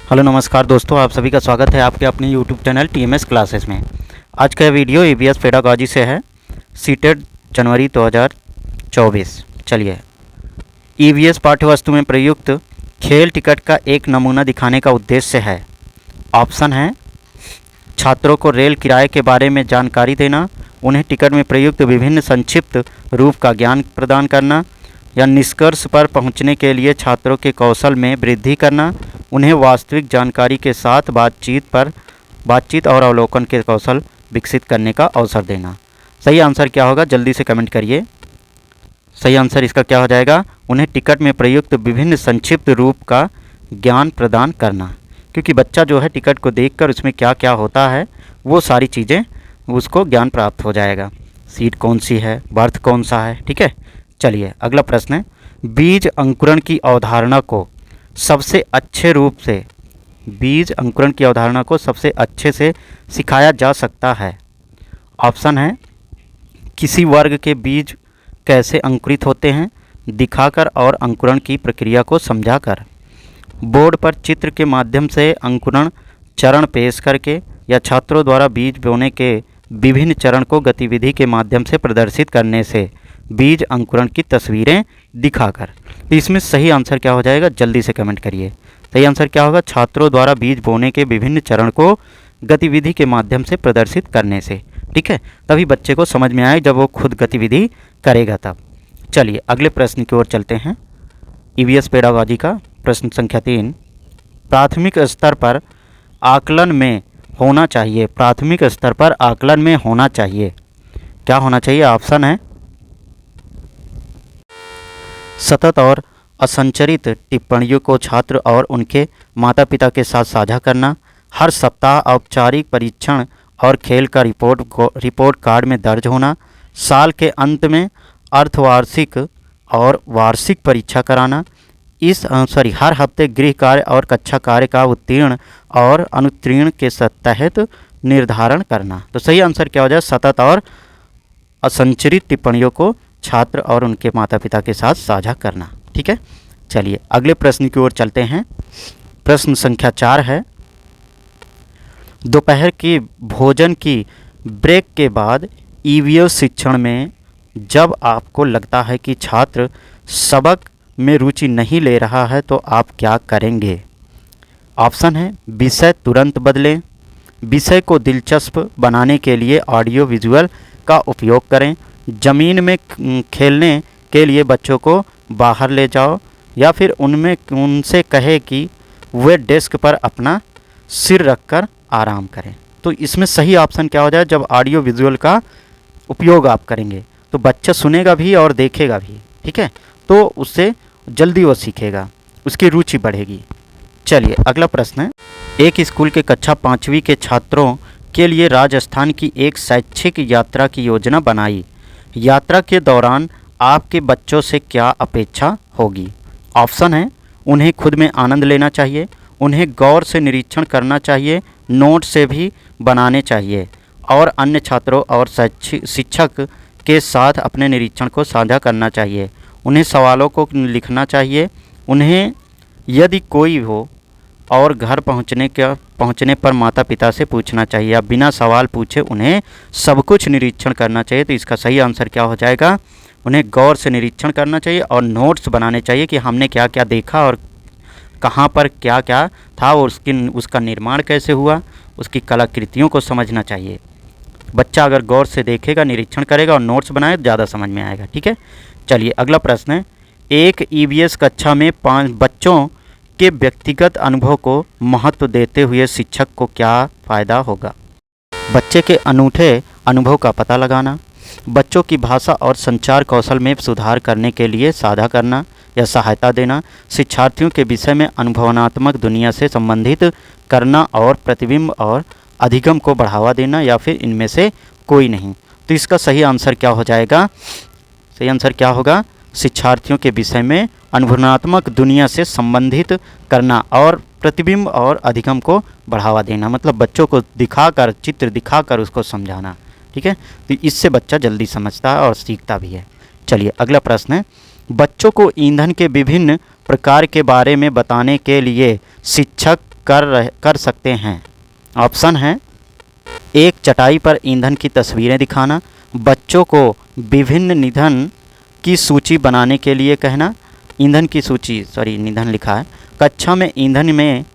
Hello नमस्कार दोस्तों, आप सभी का स्वागत है आपके अपने यूट्यूब चैनल टीएमएस क्लासेस में। आज का वीडियो ईवीएस पेडागॉजी से है, सीटेड जनवरी 2024। चलिए, ईवीएस पाठ्यवस्तु में प्रयुक्त खेल टिकट का एक नमूना दिखाने का उद्देश्य है। ऑप्शन है छात्रों को रेल किराए के बारे में जानकारी देना, उन्हें टिकट में प्रयुक्त विभिन्न संक्षिप्त रूप का ज्ञान प्रदान करना, या निष्कर्ष पर पहुंचने के लिए छात्रों के कौशल में वृद्धि करना, उन्हें वास्तविक जानकारी के साथ बातचीत और अवलोकन के कौशल विकसित करने का अवसर देना। सही आंसर क्या होगा, जल्दी से कमेंट करिए। सही आंसर इसका क्या हो जाएगा, उन्हें टिकट में प्रयुक्त विभिन्न संक्षिप्त रूप का ज्ञान प्रदान करना। क्योंकि बच्चा जो है टिकट को देखकर उसमें क्या क्या होता है वो सारी चीज़ें उसको ज्ञान प्राप्त हो जाएगा। सीट कौन सी है, बर्थ कौन सा है, ठीक है। चलिए अगला प्रश्न है, बीज अंकुरण की अवधारणा को सबसे अच्छे से सिखाया जा सकता है। ऑप्शन है किसी वर्ग के बीज कैसे अंकुरित होते हैं, दिखाकर और अंकुरण की प्रक्रिया को समझाकर, बोर्ड पर चित्र के माध्यम से अंकुरण चरण पेश करके, या छात्रों द्वारा बीज बोने के विभिन्न चरण को गतिविधि के माध्यम से प्रदर्शित करने से बीज अंकुरण की तस्वीरें दिखाकर। तो इसमें सही आंसर क्या हो जाएगा, जल्दी से कमेंट करिए। सही आंसर क्या होगा, छात्रों द्वारा बीज बोने के विभिन्न चरण को गतिविधि के माध्यम से प्रदर्शित करने से, ठीक है। तभी बच्चे को समझ में आए जब वो खुद गतिविधि करेगा तब। चलिए अगले प्रश्न की ओर चलते हैं। ईवीएस पेडागॉजी का प्रश्न संख्या 3, प्राथमिक स्तर पर आकलन में होना चाहिए, क्या होना चाहिए। ऑप्शन है सतत और असंरचित टिप्पणियों को छात्र और उनके माता पिता के साथ साझा करना, हर सप्ताह औपचारिक परीक्षण और खेल का रिपोर्ट कार्ड में दर्ज होना, साल के अंत में अर्धवार्षिक और वार्षिक परीक्षा कराना, हर हफ्ते गृह कार्य और कक्षा कार्य का उत्तीर्ण और अनुत्तीर्ण के तहत निर्धारण करना। तो सही आंसर क्या हो जाए, सतत और असंरचित टिप्पणियों को छात्र और उनके माता पिता के साथ साझा करना, ठीक है। चलिए अगले प्रश्न की ओर चलते हैं। प्रश्न संख्या 4 है, दोपहर की भोजन की ब्रेक के बाद ईवीएस शिक्षण में जब आपको लगता है कि छात्र सबक में रुचि नहीं ले रहा है तो आप क्या करेंगे। ऑप्शन है विषय तुरंत बदलें, विषय को दिलचस्प बनाने के लिए ऑडियो विजुअल का उपयोग करें, ज़मीन में खेलने के लिए बच्चों को बाहर ले जाओ, या फिर उनसे कहे कि वे डेस्क पर अपना सिर रखकर आराम करें। तो इसमें सही ऑप्शन क्या हो जाए, जब ऑडियो विजुअल का उपयोग आप करेंगे तो बच्चा सुनेगा भी और देखेगा भी, ठीक है। तो उससे जल्दी वो सीखेगा, उसकी रुचि बढ़ेगी। चलिए अगला प्रश्न है, एक स्कूल के कक्षा 5वीं के छात्रों के लिए राजस्थान की एक शैक्षिक यात्रा की योजना बनाई। यात्रा के दौरान आपके बच्चों से क्या अपेक्षा होगी। ऑप्शन है उन्हें खुद में आनंद लेना चाहिए, उन्हें गौर से निरीक्षण करना चाहिए, नोट से भी बनाने चाहिए, और अन्य छात्रों और शिक्षक के साथ अपने निरीक्षण को साझा करना चाहिए, उन्हें सवालों को लिखना चाहिए, उन्हें यदि कोई हो और घर पहुंचने पर माता पिता से पूछना चाहिए, या बिना सवाल पूछे उन्हें सब कुछ निरीक्षण करना चाहिए। तो इसका सही आंसर क्या हो जाएगा, उन्हें गौर से निरीक्षण करना चाहिए और नोट्स बनाने चाहिए कि हमने क्या क्या देखा और कहाँ पर क्या क्या था और उसका निर्माण कैसे हुआ, उसकी कलाकृतियों को समझना चाहिए। बच्चा अगर गौर से देखेगा, निरीक्षण करेगा और नोट्स बनाए तो ज़्यादा समझ में आएगा, ठीक है। चलिए अगला प्रश्न है, एक ईवीएस कक्षा में 5 बच्चों के व्यक्तिगत अनुभव को महत्व देते हुए शिक्षक को क्या फ़ायदा होगा। बच्चे के अनूठे अनुभव का पता लगाना, बच्चों की भाषा और संचार कौशल में सुधार करने के लिए साझा करना या सहायता देना, शिक्षार्थियों के विषय में अनुभवात्मक दुनिया से संबंधित करना, और प्रतिबिंब और अधिगम को बढ़ावा देना, या फिर इनमें से कोई नहीं। तो इसका सही आंसर क्या हो जाएगा, सही आंसर क्या होगा, शिक्षार्थियों के विषय में अनुभवात्मक दुनिया से संबंधित करना और प्रतिबिंब और अधिगम को बढ़ावा देना, मतलब बच्चों को दिखाकर, चित्र दिखाकर उसको समझाना, ठीक है। तो इससे बच्चा जल्दी समझता है और सीखता भी है। चलिए अगला प्रश्न है, बच्चों को ईंधन के विभिन्न प्रकार के बारे में बताने के लिए शिक्षक कर सकते हैं? ऑप्शन है, एक चटाई पर ईंधन की तस्वीरें दिखाना, बच्चों को विभिन्न ईंधन की सूची बनाने के लिए कहना, ईंधन लिखा है, कक्षा में ईंधन में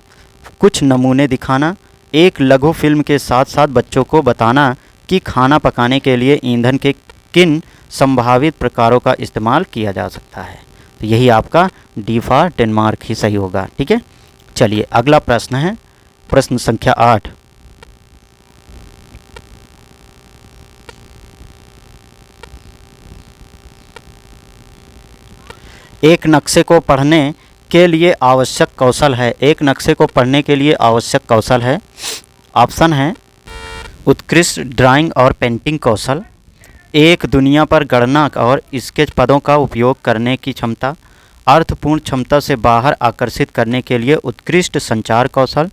कुछ नमूने दिखाना, एक लघु फिल्म के साथ साथ बच्चों को बताना कि खाना पकाने के लिए ईंधन के किन संभावित प्रकारों का इस्तेमाल किया जा सकता है। तो यही आपका डी फॉर डेनमार्क ही सही होगा। ठीक है, चलिए अगला प्रश्न है प्रश्न संख्या 8। एक नक्शे को पढ़ने के लिए आवश्यक कौशल है। एक नक्शे को पढ़ने के लिए आवश्यक कौशल है। ऑप्शन है, उत्कृष्ट ड्राइंग और पेंटिंग कौशल, एक दुनिया पर गणना और स्केच पदों का उपयोग करने की क्षमता, अर्थपूर्ण क्षमता से बाहर आकर्षित करने के लिए उत्कृष्ट संचार कौशल,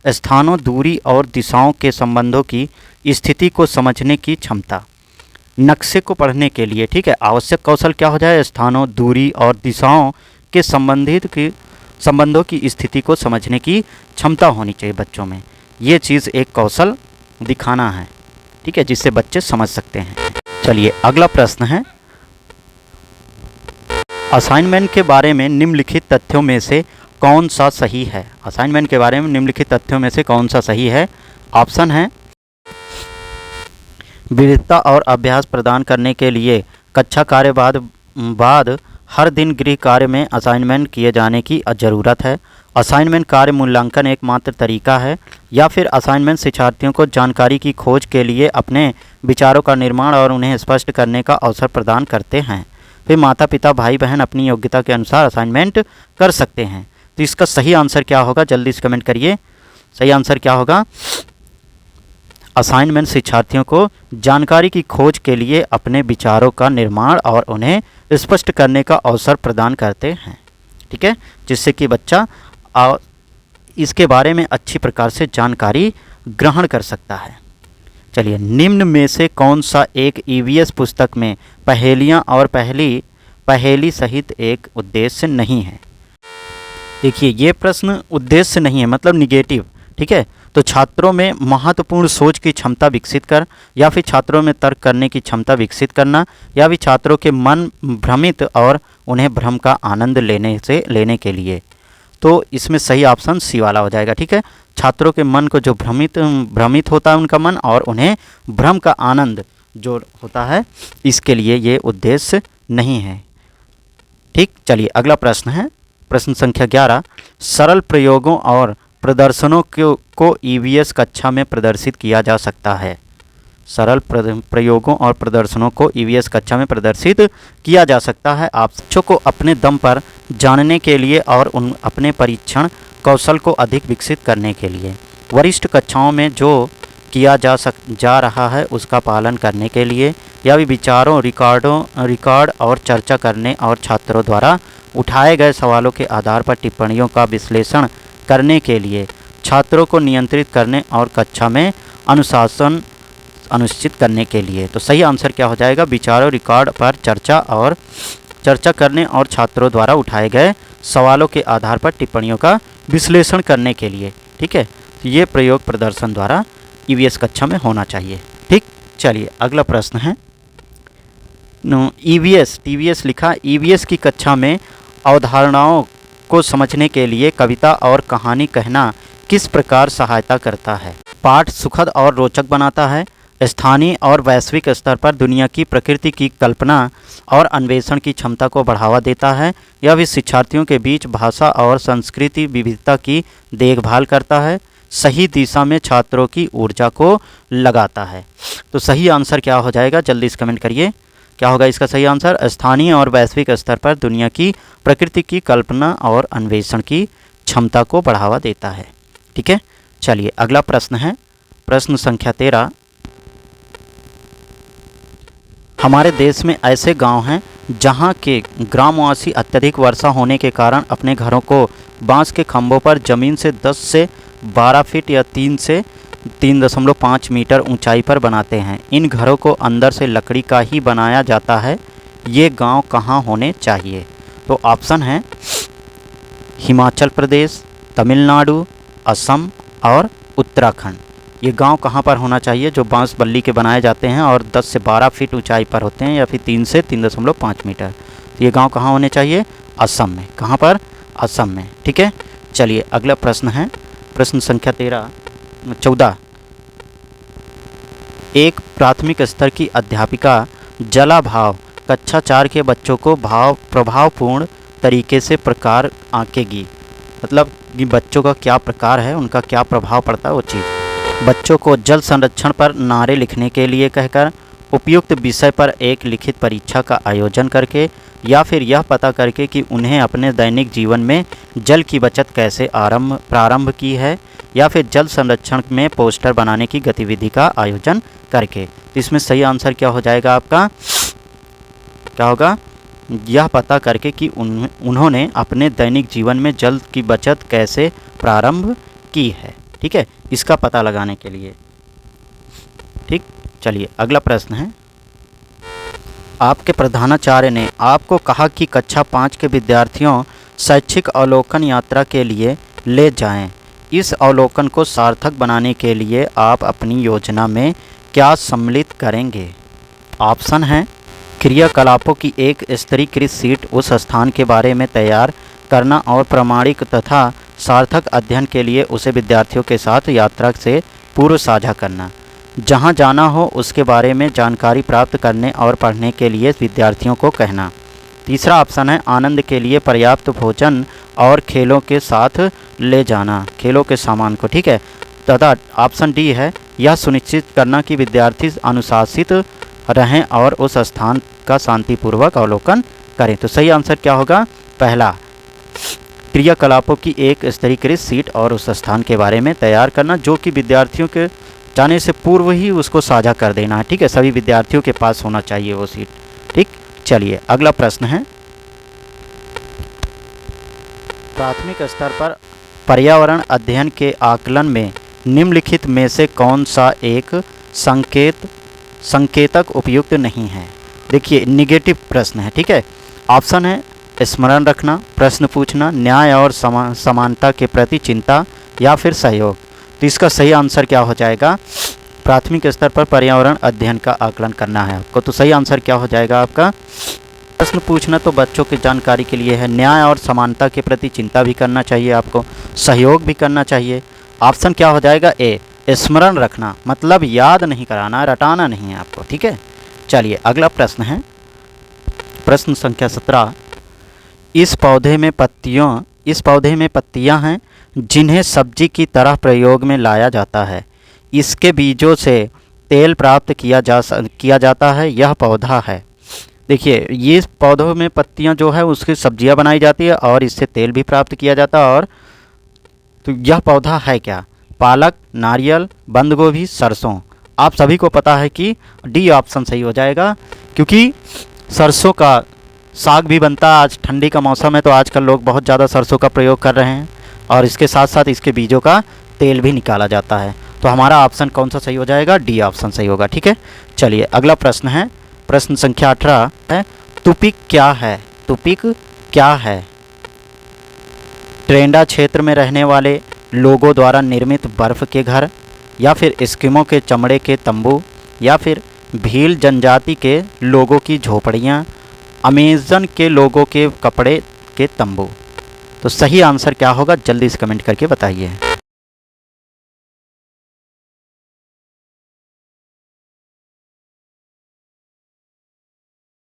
स्थानों, दूरी और दिशाओं के संबंधों की स्थिति को समझने की क्षमता। नक्शे को पढ़ने के लिए, ठीक है, आवश्यक कौशल क्या हो जाए? स्थानों, दूरी और दिशाओं के संबंधों की स्थिति को समझने की क्षमता होनी चाहिए बच्चों में। ये चीज़ एक कौशल दिखाना है, ठीक है, जिससे बच्चे समझ सकते हैं। चलिए अगला प्रश्न है, असाइनमेंट के बारे में निम्नलिखित तथ्यों में से कौन सा सही है? असाइनमेंट के बारे में निम्नलिखित तथ्यों में से कौन सा सही है? ऑप्शन है, विविधता और अभ्यास प्रदान करने के लिए कक्षा कार्य बाद हर दिन गृह कार्य में असाइनमेंट किए जाने की ज़रूरत है। असाइनमेंट कार्य मूल्यांकन एकमात्र तरीका है, या फिर असाइनमेंट शिक्षार्थियों को जानकारी की खोज के लिए अपने विचारों का निर्माण और उन्हें स्पष्ट करने का अवसर प्रदान करते हैं। फिर माता पिता भाई बहन अपनी योग्यता के अनुसार असाइनमेंट कर सकते हैं। तो इसका सही आंसर क्या होगा? जल्दी से कमेंट करिए। सही आंसर क्या होगा? असाइनमेंट शिक्षार्थियों को जानकारी की खोज के लिए अपने विचारों का निर्माण और उन्हें स्पष्ट करने का अवसर प्रदान करते हैं, ठीक है, जिससे कि बच्चा इसके बारे में अच्छी प्रकार से जानकारी ग्रहण कर सकता है। चलिए, निम्न में से कौन सा एक ईवीएस पुस्तक में पहेलियाँ और पहेली सहित एक उद्देश्य नहीं है? देखिए, ये प्रश्न उद्देश्य नहीं है, मतलब निगेटिव, ठीक है। तो छात्रों में महत्वपूर्ण सोच की क्षमता विकसित कर, या फिर छात्रों में तर्क करने की क्षमता विकसित करना, या फिर छात्रों के मन भ्रमित और उन्हें भ्रम का आनंद लेने के लिए। तो इसमें सही ऑप्शन सी वाला हो जाएगा, ठीक है। छात्रों के मन को जो भ्रमित होता है उनका मन, और उन्हें भ्रम का आनंद जो होता है, इसके लिए ये उद्देश्य नहीं है, ठीक। चलिए अगला प्रश्न है प्रश्न संख्या 11। सरल प्रयोगों और प्रदर्शनों को ईवीएस कक्षा में प्रदर्शित किया जा सकता है। सरल प्रयोगों और प्रदर्शनों को ईवीएस कक्षा में प्रदर्शित किया जा सकता है आप बच्चों को अपने दम पर जानने के लिए और अपने परीक्षण कौशल को अधिक विकसित करने के लिए। वरिष्ठ कक्षाओं में जो किया जा रहा है उसका पालन करने के लिए, या भी विचारों, रिकॉर्ड और चर्चा करने और छात्रों द्वारा उठाए गए सवालों के आधार पर टिप्पणियों का विश्लेषण करने के लिए, छात्रों को नियंत्रित करने और कक्षा में अनुशासन अनुष्ठित करने के लिए। तो सही आंसर क्या हो जाएगा? विचारों, रिकॉर्ड पर चर्चा करने और छात्रों द्वारा उठाए गए सवालों के आधार पर टिप्पणियों का विश्लेषण करने के लिए, ठीक है। तो ये प्रयोग प्रदर्शन द्वारा ईवीएस कक्षा में होना चाहिए, ठीक। चलिए अगला प्रश्न है, टीवीएस लिखा, ईवीएस की कक्षा में अवधारणाओं को समझने के लिए कविता और कहानी कहना किस प्रकार सहायता करता है? पाठ सुखद और रोचक बनाता है, स्थानीय और वैश्विक स्तर पर दुनिया की प्रकृति की कल्पना और अन्वेषण की क्षमता को बढ़ावा देता है, या भी शिक्षार्थियों के बीच भाषा और संस्कृति विविधता की देखभाल करता है, सही दिशा में छात्रों की ऊर्जा को लगाता है। तो सही आंसर क्या हो जाएगा? जल्दी से कमेंट करिए, क्या होगा इसका सही आंसर? स्थानीय और वैश्विक स्तर पर दुनिया की प्रकृति की कल्पना और अन्वेषण की क्षमता को बढ़ावा देता है, ठीक है। चलिए अगला प्रश्न है प्रश्न संख्या 13। हमारे देश में ऐसे गांव हैं जहां के ग्रामवासी अत्यधिक वर्षा होने के कारण अपने घरों को बांस के खंभों पर जमीन से 10 से 12 फीट या 3 से 3.5 मीटर ऊंचाई पर बनाते हैं। इन घरों को अंदर से लकड़ी का ही बनाया जाता है। ये गांव कहाँ होने चाहिए? तो ऑप्शन है, हिमाचल प्रदेश, तमिलनाडु, असम और उत्तराखंड। ये गांव कहाँ पर होना चाहिए? जो बांस बल्ली के बनाए जाते हैं और 10 से 12 फीट ऊंचाई पर होते हैं या फिर 3 से 3.5 मीटर। तो ये गांव कहाँ होने चाहिए? असम में। कहाँ पर? असम में। ठीक है, चलिए अगला प्रश्न है प्रश्न संख्या 14। एक प्राथमिक स्तर की अध्यापिका जलाभाव कक्षा 4 के बच्चों को प्रभावपूर्ण तरीके से प्रकार आंकेगी। मतलब कि बच्चों का क्या प्रकार है, उनका क्या प्रभाव पड़ता है वो चीज़। बच्चों को जल संरक्षण पर नारे लिखने के लिए कहकर, उपयुक्त विषय पर एक लिखित परीक्षा का आयोजन करके, या फिर यह पता करके कि उन्हें अपने दैनिक जीवन में जल की बचत कैसे प्रारंभ की है, या फिर जल संरक्षण में पोस्टर बनाने की गतिविधि का आयोजन करके। इसमें सही आंसर क्या हो जाएगा आपका? क्या होगा? यह पता करके कि उन्होंने अपने दैनिक जीवन में जल की बचत कैसे प्रारंभ की है। ठीक है, इसका पता लगाने के लिए। ठीक, चलिए अगला प्रश्न है। आपके प्रधानाचार्य ने आपको कहा कि कक्षा 5 के विद्यार्थियों शैक्षिक अवलोकन यात्रा के लिए ले जाएं। इस अवलोकन को सार्थक बनाने के लिए आप अपनी योजना में क्या सम्मिलित करेंगे? ऑप्शन है क्रियाकलापों की एक स्तरीकृत शीट उस स्थान के बारे में तैयार करना और प्रामाणिक तथा सार्थक अध्ययन के लिए उसे विद्यार्थियों के साथ यात्रा से पूर्व साझा करना। जहां जाना हो उसके बारे में जानकारी प्राप्त करने और पढ़ने के लिए विद्यार्थियों को कहना। तीसरा ऑप्शन है आनंद के लिए पर्याप्त भोजन और खेलों के साथ ले जाना, खेलों के सामान को। ठीक है, तथा ऑप्शन डी है यह सुनिश्चित करना कि विद्यार्थी अनुशासित रहें और उस स्थान का शांतिपूर्वक अवलोकन करें। तो सही आंसर क्या होगा? पहला, क्रियाकलापों की एक स्तरीकृत शीट और उस स्थान के बारे में तैयार करना, जो कि विद्यार्थियों के जाने से पूर्व ही उसको साझा कर देना है। ठीक है, सभी विद्यार्थियों के पास होना चाहिए वो शीट। ठीक, चलिए अगला प्रश्न है। प्राथमिक स्तर पर पर्यावरण अध्ययन के आकलन में निम्नलिखित में से कौन सा एक संकेतक उपयुक्त नहीं है? देखिए, निगेटिव प्रश्न है। ठीक है, ऑप्शन है स्मरण रखना, प्रश्न पूछना, न्याय और समानता के प्रति चिंता, या फिर सहयोग। तो इसका सही आंसर क्या हो जाएगा? प्राथमिक स्तर पर पर्यावरण अध्ययन का आकलन करना है आपको। तो सही आंसर क्या हो जाएगा आपका? प्रश्न पूछना तो बच्चों की जानकारी के लिए है, न्याय और समानता के प्रति चिंता भी करना चाहिए आपको, सहयोग भी करना चाहिए। ऑप्शन क्या हो जाएगा? ए, स्मरण रखना, मतलब याद नहीं कराना, रटाना नहीं है आपको। ठीक है, चलिए अगला प्रश्न है प्रश्न संख्या 17। इस पौधे में पत्तियां हैं जिन्हें सब्जी की तरह प्रयोग में लाया जाता है। इसके बीजों से तेल प्राप्त किया जाता है। यह पौधा है। देखिए, ये पौधों में पत्तियां जो है उसकी सब्जियां बनाई जाती है और इससे तेल भी प्राप्त किया जाता है। और तो यह पौधा है क्या? पालक, नारियल, बंद गोभी, सरसों। आप सभी को पता है कि डी ऑप्शन सही हो जाएगा, क्योंकि सरसों का साग भी बनता है। आज ठंडी का मौसम है तो आजकल लोग बहुत ज़्यादा सरसों का प्रयोग कर रहे हैं और इसके साथ साथ इसके बीजों का तेल भी निकाला जाता है। तो हमारा ऑप्शन कौन सा सही हो जाएगा? डी ऑप्शन सही होगा। ठीक है, चलिए अगला प्रश्न है प्रश्न संख्या 18 है। तुपिक क्या है? तुपिक क्या है? ट्रेंडा क्षेत्र में रहने वाले लोगों द्वारा निर्मित बर्फ़ के घर, या फिर एस्किमो के चमड़े के तंबू, या फिर भील जनजाति के लोगों की झोपड़ियाँ, अमेज़न के लोगों के कपड़े के तंबू। तो सही आंसर क्या होगा? जल्दी से कमेंट करके बताइए।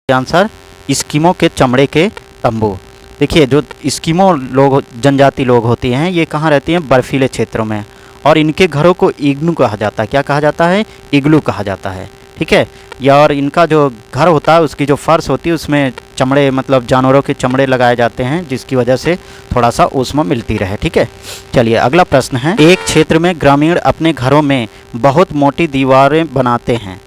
आंसर एस्किमो के चमड़े के तंबू। देखिए, जो एस्किमो लोग जनजाति लोग होते हैं ये कहाँ रहती हैं? बर्फीले क्षेत्रों में, और इनके घरों को इग्लू कहा जाता है। क्या कहा जाता है? इग्लू कहा जाता है। ठीक है, या और इनका जो घर होता है उसकी जो फर्श होती है उसमें चमड़े, मतलब जानवरों के चमड़े लगाए जाते हैं, जिसकी वजह से थोड़ा सा ऊष्मा मिलती रहे। ठीक है, चलिए अगला प्रश्न है। एक क्षेत्र में ग्रामीण अपने घरों में बहुत मोटी दीवारें बनाते हैं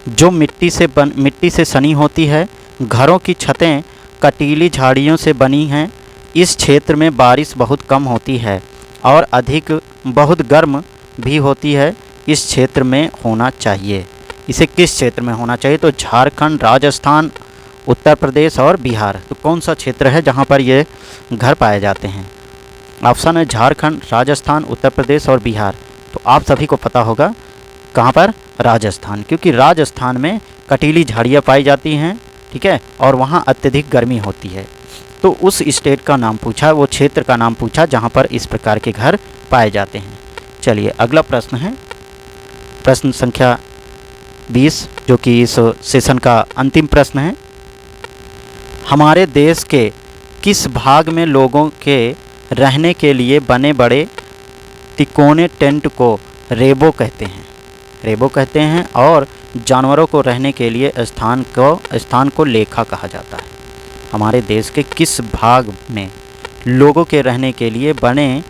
जो मिट्टी से सनी होती है। घरों की छतें कटीली झाड़ियों से बनी हैं। इस क्षेत्र में बारिश बहुत कम होती है और बहुत गर्म भी होती है। इस क्षेत्र में होना चाहिए। इसे किस क्षेत्र में होना चाहिए? तो झारखंड, राजस्थान, उत्तर प्रदेश और बिहार। तो कौन सा क्षेत्र है जहाँ पर ये घर पाए जाते हैं? ऑप्शन है झारखंड, राजस्थान, उत्तर प्रदेश और बिहार। तो आप सभी को पता होगा कहाँ पर, राजस्थान, क्योंकि राजस्थान में कटीली झाड़ियाँ पाई जाती हैं, ठीक है, और वहाँ अत्यधिक गर्मी होती है। तो उस स्टेट का नाम पूछा, वो क्षेत्र का नाम पूछा जहाँ पर इस प्रकार के घर पाए जाते हैं। चलिए अगला प्रश्न है प्रश्न संख्या 20, जो कि इस सेशन का अंतिम प्रश्न है। हमारे देश के किस भाग में लोगों के रहने के लिए बने बड़े तिकोने टेंट को रेबो कहते हैं? रेबो कहते हैं। और जानवरों को रहने के लिए स्थान को लेखा कहा जाता है। हमारे देश के किस भाग में लोगों के रहने के लिए बने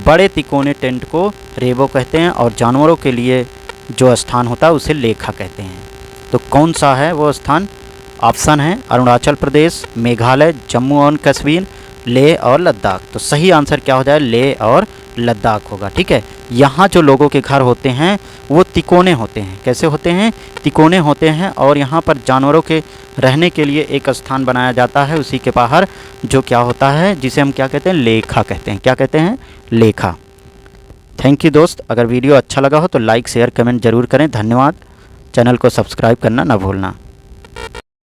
बड़े तिकोने टेंट को रेबो कहते हैं और जानवरों के लिए जो स्थान होता है उसे लेखा कहते हैं? तो कौन सा है वो स्थान? ऑप्शन है अरुणाचल प्रदेश, मेघालय, जम्मू और कश्मीर, लेह और लद्दाख। तो सही आंसर क्या हो जाए? लेह और लद्दाख होगा, ठीक है। यहाँ जो लोगों के घर होते हैं वो तिकोने होते हैं। कैसे होते हैं? तिकोने होते हैं। और यहाँ पर जानवरों के रहने के लिए एक स्थान बनाया जाता है उसी के बाहर, जो क्या होता है, जिसे हम क्या कहते हैं? लेखा कहते हैं। क्या कहते हैं? लेखा। थैंक यू दोस्त। अगर वीडियो अच्छा लगा हो तो लाइक, शेयर, कमेंट जरूर करें। धन्यवाद। चैनल को सब्सक्राइब करना ना भूलना।